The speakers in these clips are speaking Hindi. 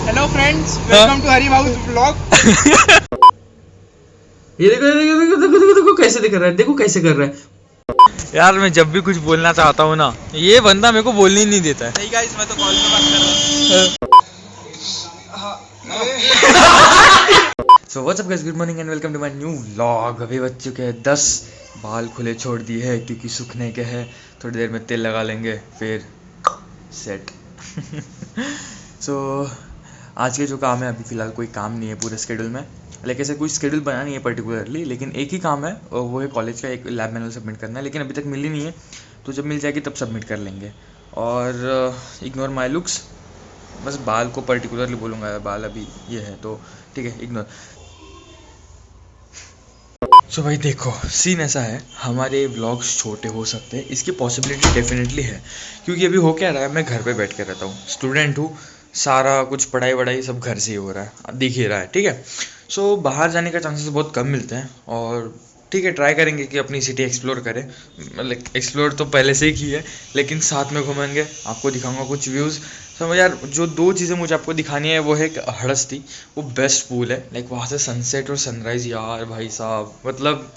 Hello friends, welcome to Hari house vlog. ये देखो देखो देखो देखो देखो देखो कैसे दिख रहा है, देखो कैसे कर रहा है यार। मैं जब भी कुछ बोलना चाहता हूँ ना, ये बंदा मेरे को बोलने ही नहीं देता है। नहीं गाइस, मैं तो कॉल पे बात कर so what's up guys, good morning and welcome to my new vlog. अभी बज चुके हैं 10, बाल खुले छोड़ दिए हैं क्योंकि सूखने के हैं। थोड़ी देर में तेल लगा लेंगे फिर सेट। सो आज के जो काम है, अभी फ़िलहाल कोई काम नहीं है पूरे स्केड्यूल में, लाइक ऐसे कोई स्केड्यूल बना नहीं है पर्टिकुलरली, लेकिन एक ही काम है और वो है कॉलेज का एक लैब मैनुअल सबमिट करना है, लेकिन अभी तक मिली नहीं है। तो जब मिल जाएगी तब सबमिट कर लेंगे। और इग्नोर माई लुक्स, बस बाल को पर्टिकुलरली बोलूँगा, बाल अभी ये है तो ठीक है, इग्नोर। सो भाई देखो, सीन ऐसा है, हमारे व्लॉग्स छोटे हो सकते हैं, इसकी पॉसिबिलिटी डेफिनेटली है, क्योंकि अभी हो क्या रहा है, मैं घर पे बैठ के रहता हूँ, स्टूडेंट हूँ, सारा कुछ पढ़ाई वढ़ाई सब घर से ही हो रहा है, दिख ही रहा है, ठीक है। सो बाहर जाने का चांसेस बहुत कम मिलते हैं, और ठीक है, ट्राई करेंगे कि अपनी सिटी एक्सप्लोर करें। मतलब एक्सप्लोर तो पहले से ही की है, लेकिन साथ में घूमेंगे, आपको दिखाऊंगा कुछ व्यूज़। तो यार जो दो चीज़ें मुझे आपको दिखानी है वो है एक हड़स्ती, वो बेस्ट पूल है, लाइक वहाँ से सनसेट और सनराइज़, यार भाई साहब, मतलब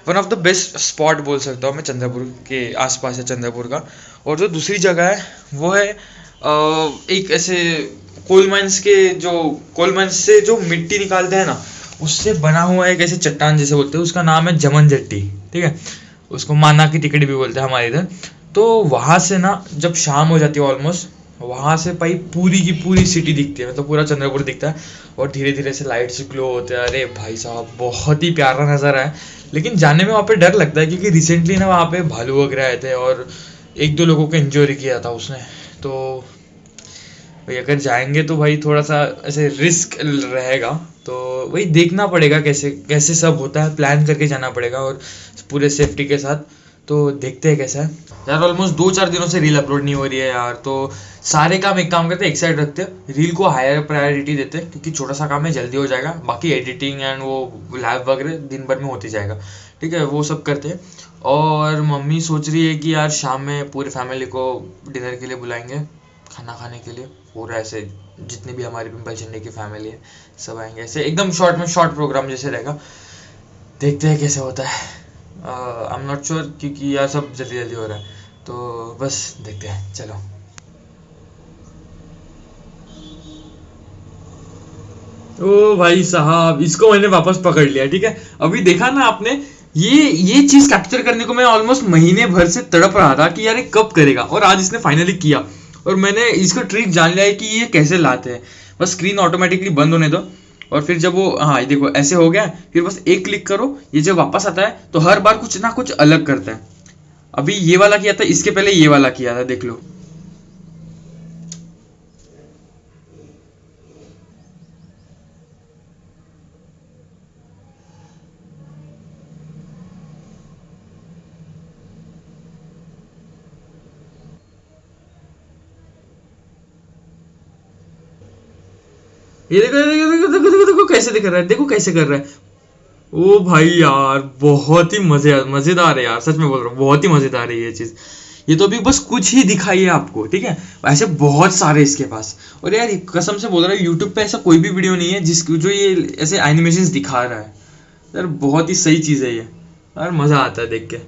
one of the best spot बोल सकता हूँ मैं, चंद्रपुर के आसपास है चंद्रपुर का। और जो दूसरी जगह है वो है एक ऐसे कोल माइंस से जो मिट्टी निकालते हैं ना, उससे बना हुआ एक ऐसे चट्टान जैसे बोलते हैं, उसका नाम है जमन जट्टी, ठीक है। उसको माना की टिकट भी बोलते हैं हमारे इधर। तो वहाँ से ना जब शाम हो जाती है ऑलमोस्ट, वहाँ से भाई पूरी की पूरी सिटी दिखती है, मतलब पूरा चंद्रपुर दिखता है, और धीरे धीरे से लाइट से ग्लो होते हैं। अरे भाई साहब, बहुत ही प्यारा नज़ारा है। लेकिन जाने में वहाँ पे डर लगता है, क्योंकि रिसेंटली ना वहाँ पे भालू वगैरह आए थे और एक दो लोगों को इंजरी किया था उसने। तो भाई अगर जाएंगे तो भाई थोड़ा सा ऐसे रिस्क रहेगा, तो वही देखना पड़ेगा कैसे कैसे सब होता है, प्लान करके जाना पड़ेगा और पूरे सेफ्टी के साथ। तो देखते हैं कैसा है यार। ऑलमोस्ट 2-4 दिनों से रील अपलोड नहीं हो रही है यार, तो सारे काम एक काम करते हैं, एक साइड रखते हैं, रील को हायर प्रायोरिटी देते हैं, क्योंकि छोटा सा काम है, जल्दी हो जाएगा। बाकी एडिटिंग एंड वो लैब वगैरह दिन भर में होती जाएगा, ठीक है, वो सब करते हैं। और मम्मी सोच रही है कि यार शाम में पूरी फैमिली को डिनर के लिए बुलाएंगे, खाना खाने के लिए, पूरा ऐसे जितनी भी हमारी पिंपल चंडी की फैमिली है सब आएंगे, ऐसे एकदम शॉर्ट प्रोग्राम जैसे रहेगा। देखते हैं कैसे होता है, आई एम नॉट श्योर, क्योंकि यार सब जल्दी जल्दी हो रहा है, तो बस देखते हैं, चलो। ओ भाई साहब, इसको मैंने वापस पकड़ लिया, ठीक है। अभी देखा ना आपने, ये चीज कैप्चर करने को मैं ऑलमोस्ट महीने भर से तड़प रहा था कि यार ये कब करेगा, और आज इसने फाइनली किया। और मैंने इसको ट्रिक जान लिया है कि ये कैसे लाते हैं। बस स्क्रीन ऑटोमेटिकली बंद होने दो, और फिर जब वो, हाँ ये देखो ऐसे हो गया, फिर बस एक क्लिक करो, ये जब वापस आता है तो हर बार कुछ ना कुछ अलग करता है। अभी ये वाला किया था, इसके पहले ये वाला किया था, देख लो। ये देखो देखो देखो देखो देखो देखो कैसे दिख रहा है, देखो कैसे कर रहा है। ओ भाई यार, बहुत ही मजेदार है यार, सच में बोल रहा हूँ, बहुत ही मजेदार है ये चीज। ये तो अभी बस कुछ ही दिखाई है आपको, ठीक है, ऐसे बहुत सारे इसके पास। और यार कसम से बोल रहा हूँ, यूट्यूब पे ऐसा कोई भी वीडियो नहीं है जिसको जो ये ऐसे एनिमेशंस दिखा रहा है यार। बहुत ही सही चीज़ है ये यार, मज़ा आता है देख के।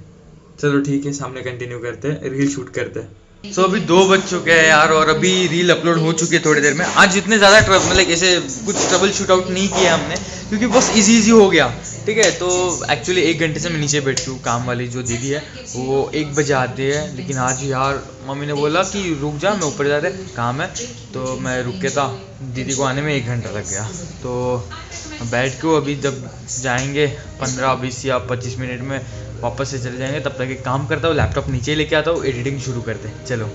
चलो ठीक है, सामने कंटिन्यू करते हैं, रील शूट करते हैं। सो अभी 2 बज चुके हैं यार, और अभी रील अपलोड हो चुकी है थोड़ी देर में। आज इतने ज़्यादा मतलब ऐसे कुछ ट्रबल शूट आउट नहीं किया हमने, क्योंकि बस इजी हो गया, ठीक है। तो एक्चुअली 1 घंटे से मैं नीचे बैठी हूँ, काम वाली जो दीदी है वो 1 बजे आती है, लेकिन आज यार मम्मी ने बोला कि रुक जा, मैं ऊपर जा रहे काम है, तो मैं रुक के था, दीदी को आने में 1 घंटा लग गया। तो बैठ के अभी जब जाएंगे 15-20 या 25 मिनट में वापस से चले जाएंगे, तब तक एक काम करता हूँ, लैपटॉप नीचे लेके आता हूँ, एडिटिंग शुरू करते हैं। चलो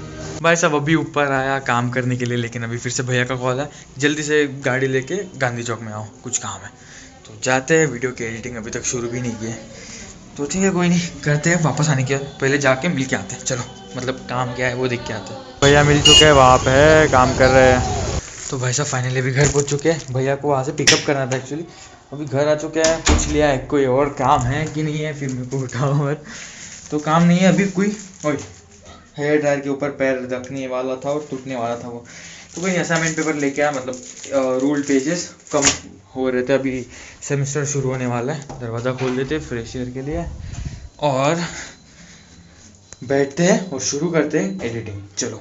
भाई साहब, अभी ऊपर आया काम करने के लिए, लेकिन अभी फिर से भैया का कॉल है, जल्दी से गाड़ी लेके गांधी चौक में आओ, कुछ काम है। तो जाते हैं, वीडियो की एडिटिंग अभी तक शुरू भी नहीं की है, तो ठीक है कोई नहीं, करते हैं। वापस आने के बाद पहले जाके मिल के आते हैं, चलो, मतलब काम क्या है वो देख के आते हैं। भैया मिल चुके हैं, वहाँ पे है, काम कर रहे हैं। तो भाई साहब फाइनली भी घर पहुँच चुके हैं, भैया को वहाँ से पिकअप करना था एक्चुअली। अभी घर आ चुके हैं, पूछ लिया है कोई और काम है कि नहीं है, फिर मेरे को उठाओ और, तो काम नहीं है अभी कोई। ओए, हेयर ड्रायर के ऊपर पैर रखने वाला था और टूटने वाला था वो, तो वही असाइनमेंट पेपर लेके आया, मतलब रूल पेजेस कम हो रहे थे, अभी सेमेस्टर शुरू होने वाला है। दरवाज़ा खोल देते फ्रेश एयर के लिए और बैठते हैं और शुरू करते हैं एडिटिंग। चलो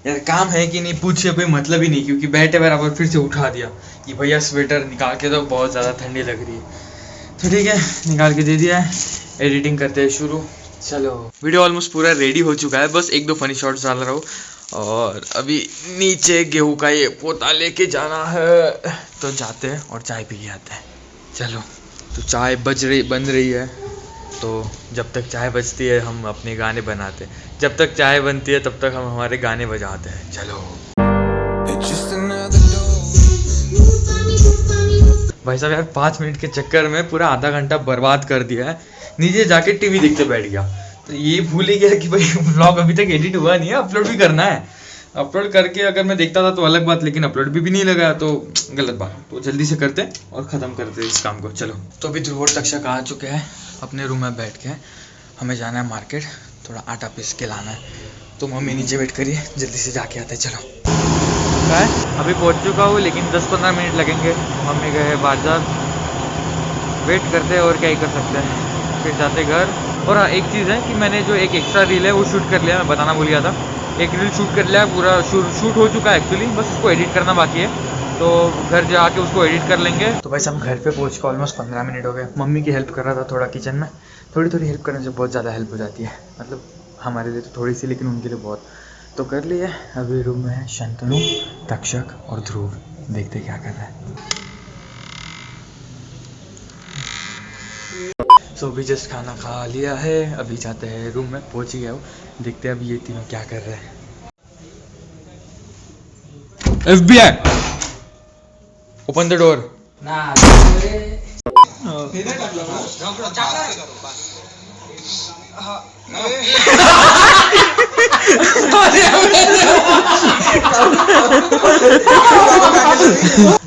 यार, काम है कि नहीं पूछे कोई मतलब ही नहीं, क्योंकि बैठे बराबर फिर से उठा दिया कि भैया स्वेटर निकाल के दो, बहुत ज़्यादा ठंडी लग रही है। तो ठीक है, निकाल के दे दिया है, एडिटिंग करते हैं शुरू। चलो, वीडियो ऑलमोस्ट पूरा रेडी हो चुका है, बस 1-2 फनी शॉट्स डाल रहा हूँ और अभी नीचे गेहूं का ये पोता लेके जाना है, तो जाते हैं और चाय पी के आते हैं। चलो, तो चाय बन रही है, तो जब तक चाय बजती है हम अपने गाने बनाते हैं, जब तक चाय बनती है तब तक हम हमारे गाने बजाते हैं। चलो भाई साहब यार, 5 मिनट के चक्कर में पूरा आधा घंटा बर्बाद कर दिया है। नीचे जाके टीवी देखते बैठ गया, तो ये भूल ही गया कि भाई व्लॉग अभी तक एडिट हुआ नहीं है, अपलोड भी करना है। अपलोड करके अगर मैं देखता था तो अलग बात, लेकिन अपलोड भी नहीं लगा तो गलत बात। तो जल्दी से करते और ख़त्म करते इस काम को। चलो, तो अभी ध्रुव और तक्षक आ चुके हैं अपने रूम में बैठ के। हमें जाना है मार्केट, थोड़ा आटा पीस के लाना है, तो मम्मी नीचे वेट करिए, जल्दी से जाके आते हैं। चलो, अभी पहुंच चुका हूँ, लेकिन 10-15 मिनट लगेंगे। मम्मी गए हैं बाजार, वेट करते हैं और क्या ही कर सकते हैं, फिर जाते घर। और हाँ, एक चीज़ है कि मैंने जो एक एक्स्ट्रा रील है वो शूट कर लिया, मैं बताना भूल गया था। एक रील शूट कर लिया, पूरा शूट हो चुका है एक्चुअली, बस उसको एडिट करना बाकी है, तो घर जाके उसको एडिट कर लेंगे। तो बस हम घर पे पहुँच के ऑलमोस्ट 15 मिनट हो गए। मम्मी की हेल्प कर रहा था थोड़ा किचन में, थोड़ी हेल्प करने से बहुत ज़्यादा हेल्प हो जाती है, मतलब हमारे लिए तो थोड़ी सी, लेकिन उनके लिए बहुत। तो कर लिए। अभी रूम में है शंतनु, तक्षक और ध्रुव, देखते क्या कर रहा है। सो अभी जस्ट खाना खा लिया है, अभी जाते हैं रूम में, पहुंच ही गया हूँ, देखते हैं अभी ये तीनों क्या कर रहे हैं। FBI, open the door.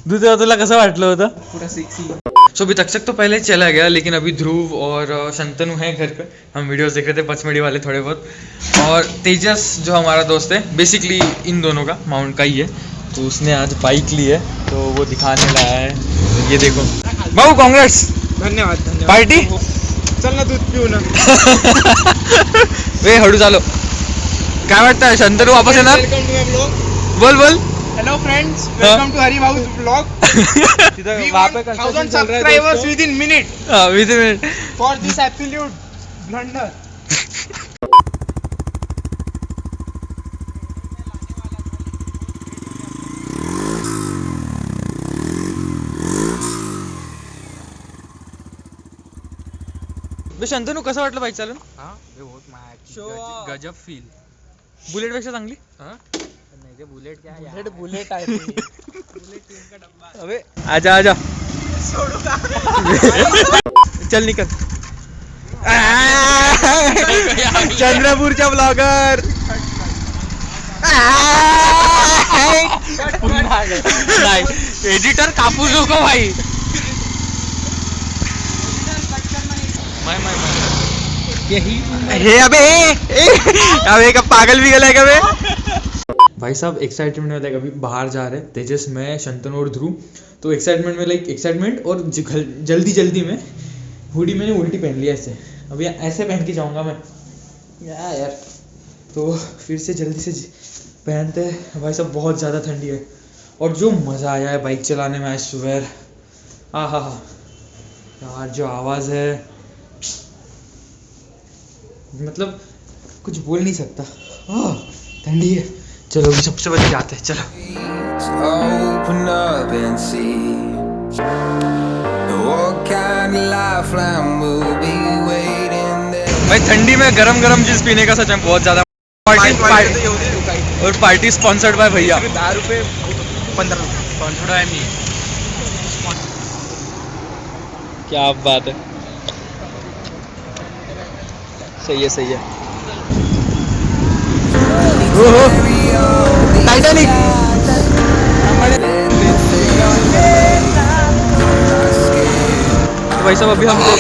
दुसऱ्या तुला कसं वाटलं होतं? पूरा सेक्सी। सो अभी तक्षक तो पहले चला गया, लेकिन अभी ध्रुव और शंतनु हैं घर पे। हम वीडियोस देख रहे थे पचमढ़ी वाले थोड़े बहुत, और तेजस जो हमारा दोस्त है, बेसिकली इन दोनों का माउंट का ही है, तो उसने आज बाइक ली है, तो वो दिखाने लाया है। ये देखो बाबू, कांग्रेस। धन्यवाद धन्यवाद। पार्टी चल ना, दूध पिऊ ना। वे हळू चालो, काय वाटतं शंतनु वापस येणार? Welcome to my blog. बोल hello friends, welcome to Hari Bhau's blog. We want 1000 subscribers within minute with minute. for this absolute blunder. Shantanu कसं वाटलं बाईक चालून? Show गजब फील, बुलेट पेक्षा चांगली। नहीं, ये बुलेट क्या है? बुलेट आहे ती. बुलेट ट्रेन का डब्बा है. अबे आजा चल निकल। चंद्रपूरच्या ब्लॉगर। नाही, एडिटर कापू नको भाई। हे अबे का पागल भी गला है कभी। भाई साहब एक्साइटमेंट में लाइक अभी बाहर जा रहे हैं तेजस, मैं, शंतनु और ध्रुव। तो एक्साइटमेंट में एक्साइटमेंट और जल्दी में हुडी मैंने उल्टी पहन लिया ऐसे, अभी ऐसे पहन के जाऊंगा मैं यार। तो फिर से जल्दी से पहनते हैं। भाई साहब बहुत ज़्यादा ठंडी है, और जो मज़ा आया है बाइक चलाने में आज सुबह, आहा यार, जो आवाज़ है, मतलब कुछ बोल नहीं सकता। ठंडी है। चलो अभी सबसे पहले जाते हैं। चलो Open up and see what kind of lifeline will be waiting there. भाई ठंडी में गरम चीज पीने का सच में बहुत ज्यादा और पार्टी स्पॉन्सर्ड बाय भैया। 10 रुपये 15 रुपये स्पॉन्सर्ड है मी। क्या बात है, सही है। टाइटैनिक। तो भाई साहब अभी हम लोग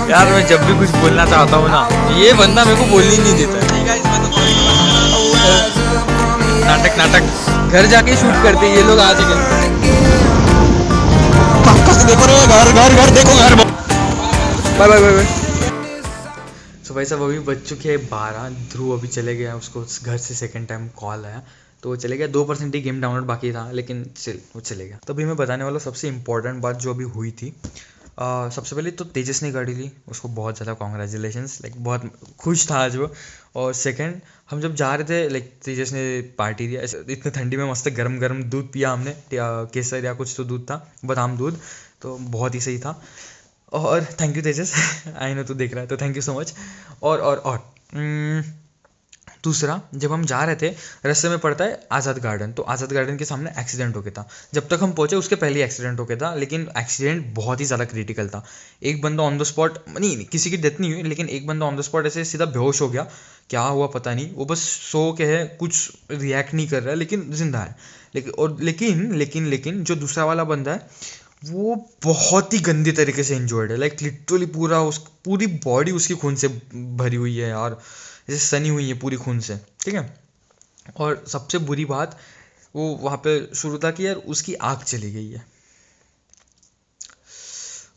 यार यार मैं जब भी कुछ बोलना चाहता हूँ ना, ये बंदा मेरे को बोलने नहीं देता है। नाटक नाटक घर जाके शूट करते ये लोग आज के। देखो रे घर घर घर देखो घर। Bye bye bye. सो भाई साहब अभी बज चुके हैं 12। ध्रुव अभी चले गया, उसको घर से सेकंड टाइम कॉल आया तो वो चले गया। 2% ही गेम डाउनलोड बाकी था लेकिन वो चले गया। तो अभी मैं बताने वाला सबसे इम्पोर्टेंट बात जो अभी हुई थी। सबसे पहले तो तेजस ने गाड़ी ली, उसको बहुत ज़्यादा कॉन्ग्रेचुलेशंस, लाइक बहुत खुश था आज वो। और सेकंड, हम जब जा रहे थे लाइक तेजस ने पार्टी दिया, ऐसे इतने ठंडी में मस्त गरम गरम दूध पिया हमने, केसर या कुछ तो दूध था, बादाम दूध, तो बहुत ही सही था। और thank you Tejas I know तू देख रहा है तो थैंक यू सो मच। और दूसरा, जब हम जा रहे थे रास्ते में पड़ता है आज़ाद गार्डन, तो आज़ाद गार्डन के सामने एक्सीडेंट हो गया था। जब तक हम पहुंचे उसके पहले ही एक्सीडेंट हो गया था, लेकिन एक्सीडेंट बहुत ही ज़्यादा क्रिटिकल था। एक बंदा ऑन द स्पॉट, नहीं किसी की डेथ नहीं हुई, लेकिन एक बंदा ऑन द स्पॉट ऐसे सीधा बेहोश हो गया। क्या हुआ पता नहीं, वो बस सो के है, कुछ रिएक्ट नहीं कर रहा है लेकिन जिंदा है। लेकिन जो दूसरा वाला बंदा है वो बहुत ही गंदी तरीके से इंजर्ड है, लाइक लिटरली पूरी बॉडी उसकी खून से भरी हुई है यार, जैसे सनी हुई है पूरी खून से, ठीक है। और सबसे बुरी बात वो वहाँ पे शुरू था कि यार उसकी आँख चली गई है।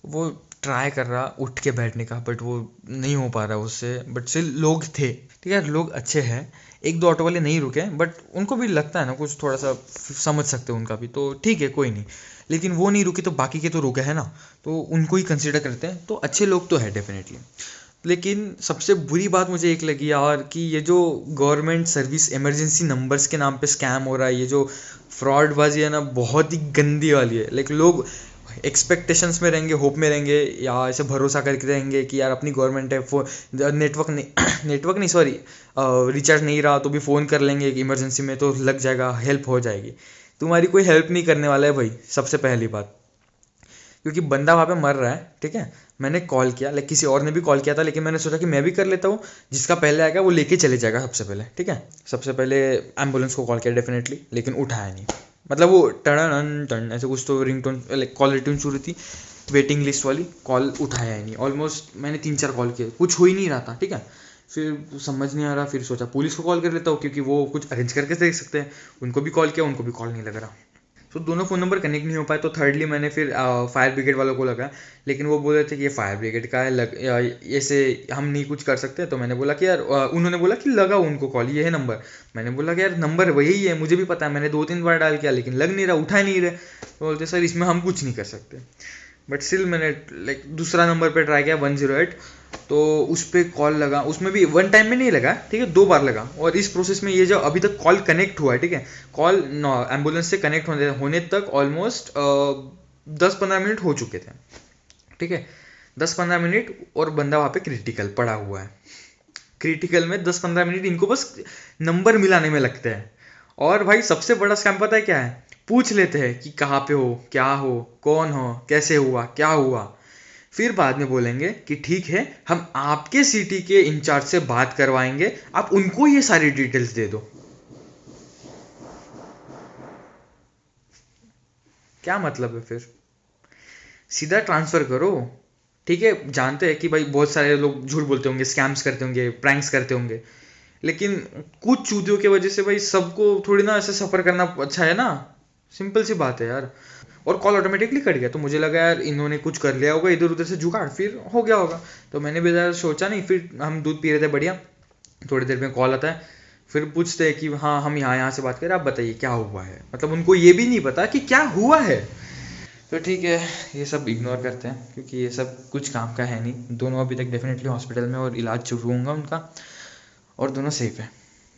वो ट्राई कर रहा उठ के बैठने का, बट वो नहीं हो पा रहा उससे, बट स्टिल लोग थे, ठीक है, लोग अच्छे हैं। 1-2 ऑटो वाले नहीं रुके, बट उनको भी लगता है ना कुछ, थोड़ा सा समझ सकते हैं उनका भी, तो ठीक है कोई नहीं। लेकिन वो नहीं रुके तो बाकी के तो रुके हैं ना, तो उनको ही कंसिडर करते हैं, तो अच्छे लोग तो है डेफिनेटली। लेकिन सबसे बुरी बात मुझे एक लगी यार कि ये जो गवर्नमेंट सर्विस इमरजेंसी नंबर्स के नाम पे स्कैम हो रहा है, ये जो फ्रॉडबाजी है ना, बहुत ही गंदी वाली है। लाइक लोग एक्सपेक्टेशंस में रहेंगे, होप में रहेंगे, या ऐसे भरोसा करके रहेंगे कि यार अपनी गवर्नमेंट है, नेटवर्क नहीं सॉरी रिचार्ज नहीं रहा तो भी फ़ोन कर लेंगे कि इमरजेंसी में तो लग जाएगा, हेल्प हो जाएगी। तुम्हारी कोई हेल्प नहीं करने वाला है भाई, सबसे पहली बात, क्योंकि बंदा वहाँ पे मर रहा है, ठीक है। मैंने कॉल किया, लाइक किसी और ने भी कॉल किया था, लेकिन मैंने सोचा कि मैं भी कर लेता हूँ, जिसका पहले आएगा वो लेके चले जाएगा सबसे पहले, ठीक है। सबसे पहले एम्बुलेंस को कॉल किया डेफिनेटली, लेकिन उठाया नहीं। मतलब वो टन ऐसे कुछ तो रिंगटोन, लाइक कॉल ट्यून शुरू थी, वेटिंग लिस्ट वाली, कॉल उठाया ही नहीं। ऑलमोस्ट मैंने 3-4 कॉल किए, कुछ हो ही नहीं रहा था, ठीक है। फिर समझ नहीं आ रहा, फिर सोचा पुलिस को कॉल कर लेता हूँ, क्योंकि वो कुछ अरेंज करके देख सकते हैं। उनको भी कॉल किया, उनको भी कॉल नहीं लग रहा, तो दोनों फ़ोन नंबर कनेक्ट नहीं हो पाए। तो थर्डली मैंने फिर फायर ब्रिगेड वालों को लगा, लेकिन वो बोल रहे थे कि ये फायर ब्रिगेड का है, ऐसे हम नहीं कुछ कर सकते। तो मैंने बोला कि यार उन्होंने बोला कि लगाओ उनको कॉल, ये है नंबर। मैंने बोला कि यार नंबर वही है, मुझे भी पता है, मैंने 2-3 बार डायल किया लेकिन लग नहीं रहा, उठा नहीं रहे। तो बोलते सर इसमें हम कुछ नहीं कर सकते। बट स्टिल मैंने लाइक दूसरा नंबर पे ट्राई किया 108, तो उस पर कॉल लगा, उसमें भी 1 टाइम में नहीं लगा, ठीक है, 2 बार लगा। और इस प्रोसेस में ये जो अभी तक कॉल कनेक्ट हुआ है, ठीक है, कॉल एम्बुलेंस से कनेक्ट होने तक ऑलमोस्ट 10-15 मिनट हो चुके थे, ठीक है, 10-15 मिनट, और बंदा वहाँ पे क्रिटिकल पड़ा हुआ है। क्रिटिकल में 10-15 मिनट इनको बस नंबर मिलाने में लगते हैं। और भाई सबसे बड़ा स्कैम पता है क्या है, पूछ लेते हैं कि कहाँ पे हो, क्या हो, कौन हो, कैसे हुआ, क्या हुआ, फिर बाद में बोलेंगे कि ठीक है हम आपके सिटी के इंचार्ज से बात करवाएंगे, आप उनको ये सारी डिटेल्स दे दो। क्या मतलब है फिर, सीधा ट्रांसफर करो, ठीक है। जानते हैं कि भाई बहुत सारे लोग झूठ बोलते होंगे, स्कैम्स करते होंगे, प्रैंक्स करते होंगे, लेकिन कुछ चूतियों की वजह से भाई सबको थोड़ी ना ऐसे सफ़र करना अच्छा है ना, सिंपल सी बात है यार। और कॉल ऑटोमेटिकली कट गया, तो मुझे लगा यार इन्होंने कुछ कर लिया होगा इधर उधर से जुगाड़, फिर हो गया होगा। तो मैंने भी ज़्यादा सोचा नहीं, फिर हम दूध पी रहे थे बढ़िया, थोड़ी देर में कॉल आता है, फिर पूछते हैं कि हाँ हम यहाँ से बात करें, आप बताइए क्या हुआ है। मतलब उनको ये भी नहीं पता कि क्या हुआ है। तो ठीक है, ये सब इग्नोर करते हैं क्योंकि ये सब कुछ काम का है नहीं। दोनों अभी तक डेफिनेटली हॉस्पिटल में और इलाज शुरू होगा उनका, और दोनों सेफ है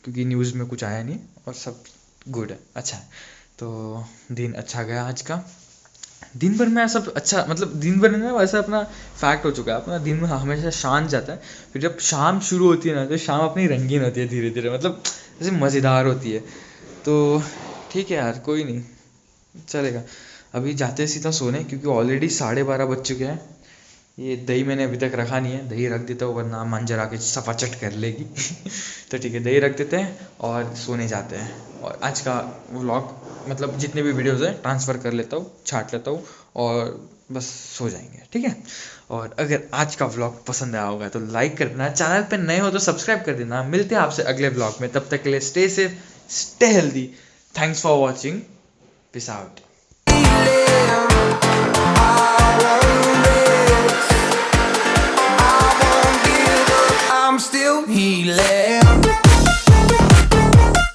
क्योंकि न्यूज़ में कुछ आया नहीं, और सब गुड है, अच्छा है। तो दिन अच्छा गया आज का, दिन भर में ऐसा अच्छा, मतलब दिन भर में वैसा अपना फैक्ट हो चुका है, अपना दिन में हमेशा शांत जाता है, फिर जब शाम शुरू होती है ना, तो शाम अपनी रंगीन होती है धीरे धीरे, मतलब जैसे मज़ेदार होती है। तो ठीक है यार, कोई नहीं, चलेगा। अभी जाते सीधा सोने, क्योंकि ऑलरेडी 12:30 बज चुके हैं। ये दही मैंने अभी तक रखा नहीं है, दही रख देता हूँ वरना मंजर आके सफाचट कर लेगी तो ठीक है, दही रख देते हैं और सोने जाते हैं। और आज का व्लॉग, मतलब जितने भी वीडियोज़ हैं ट्रांसफ़र कर लेता हूँ, छांट लेता हूँ, और बस सो जाएंगे, ठीक है। और अगर आज का व्लॉग पसंद आया होगा तो लाइक कर देना, चैनल पे नए हो तो सब्सक्राइब कर देना। मिलते हैं आपसे अगले व्लॉग में, तब तक के लिए stay safe, stay healthy. Thanks for watching, peace out. I'm still healing.